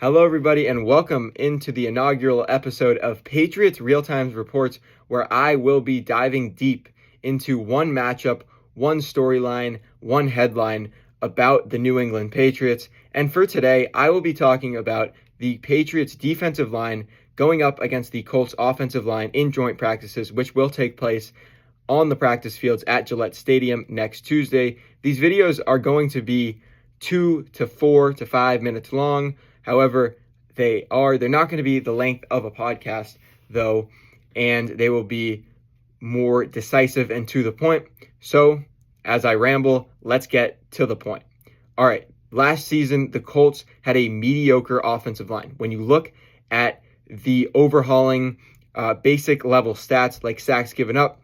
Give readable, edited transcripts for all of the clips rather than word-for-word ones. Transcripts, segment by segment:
Hello, everybody, and welcome into the inaugural episode of Patriots Real-Time Reports, where I will be diving deep into one matchup, one storyline, one headline about the New England Patriots. And for today, I will be talking about the Patriots defensive line going up against the Colts offensive line in joint practices, which will take place on the practice fields at Gillette Stadium next Tuesday. These videos are going to be 2 to 4 to 5 minutes long. However, they're not going to be the length of a podcast, though, and they will be more decisive and to the point. So, as I ramble, let's get to the point. All right, last season, the Colts had a mediocre offensive line. When you look at the overhauling basic level stats like sacks given up,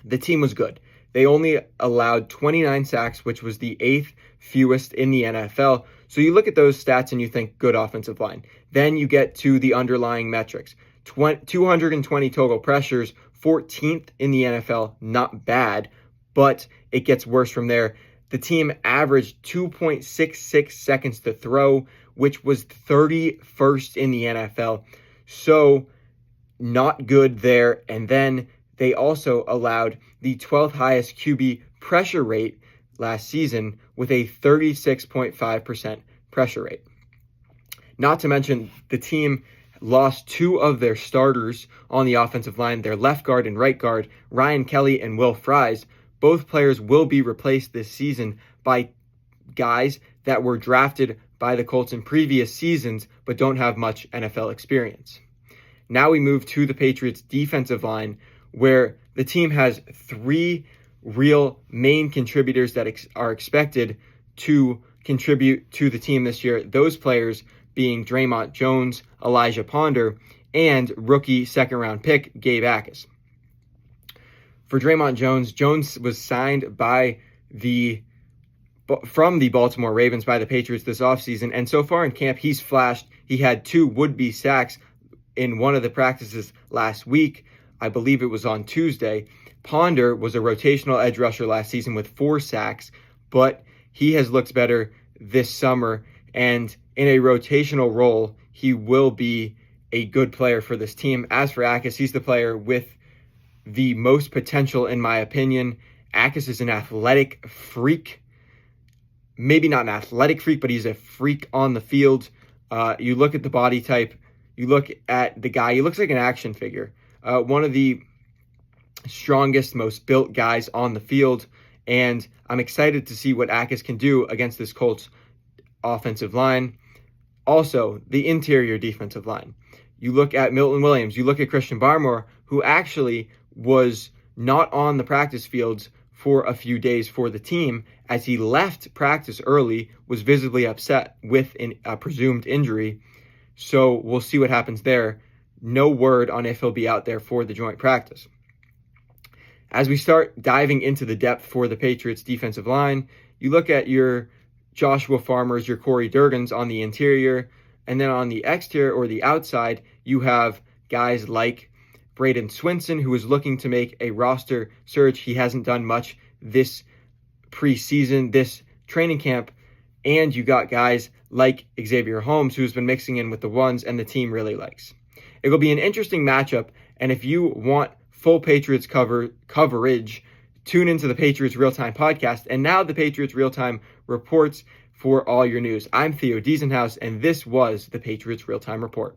the team was good. They only allowed 29 sacks, which was the 8th fewest in the NFL. So you look at those stats and you think good offensive line. Then you get to the underlying metrics. 220 total pressures, 14th in the NFL, not bad, but it gets worse from there. The team averaged 2.66 seconds to throw, which was 31st in the NFL. So not good there. And then they also allowed the 12th highest QB pressure rate last season with a 36.5% pressure rate. Not to mention, the team lost 2 of their starters on the offensive line, their left guard and right guard, Ryan Kelly and Will Fries. Both players will be replaced this season by guys that were drafted by the Colts in previous seasons but don't have much NFL experience. Now we move to the Patriots defensive line, where the team has 3 real main contributors that are expected to contribute to the team this year. Those players being Dre'Mont Jones, Elijah Ponder, and rookie second-round pick Gabe Akers. For Dre'Mont Jones, Jones was signed from the Baltimore Ravens by the Patriots this offseason, and so far in camp, he's flashed. He had 2 would-be sacks in one of the practices last week. I believe it was on Tuesday. Ponder was a rotational edge rusher last season with 4 sacks, but he has looked better this summer, and in a rotational role, he will be a good player for this team. As for Akers, he's the player with the most potential, in my opinion. Akers is an athletic freak. Maybe not an athletic freak, but he's a freak on the field. You look at the body type, you look at the guy, he looks like an action figure. One of the strongest, most built guys on the field, and I'm excited to see what Akers can do against this Colts offensive line. Also, the interior defensive line. You look at Milton Williams, you look at Christian Barmore, who actually was not on the practice fields for a few days for the team as he left practice early, was visibly upset with a presumed injury. So we'll see what happens there. No word on if he'll be out there for the joint practice. As we start diving into the depth for the Patriots defensive line, you look at your Joshua Farmers, your Corey Durgans on the interior, and then on the exterior or the outside, you have guys like Braden Swinson, who is looking to make a roster surge. He hasn't done much this preseason, this training camp, and you got guys like Xavier Holmes, who's been mixing in with the ones and the team really likes. It will be an interesting matchup, and if you want full Patriots coverage, tune into the Patriots Real-Time podcast, and now the Patriots Real-Time Reports for all your news. I'm Theo Diesenhaus, and this was the Patriots Real-Time Report.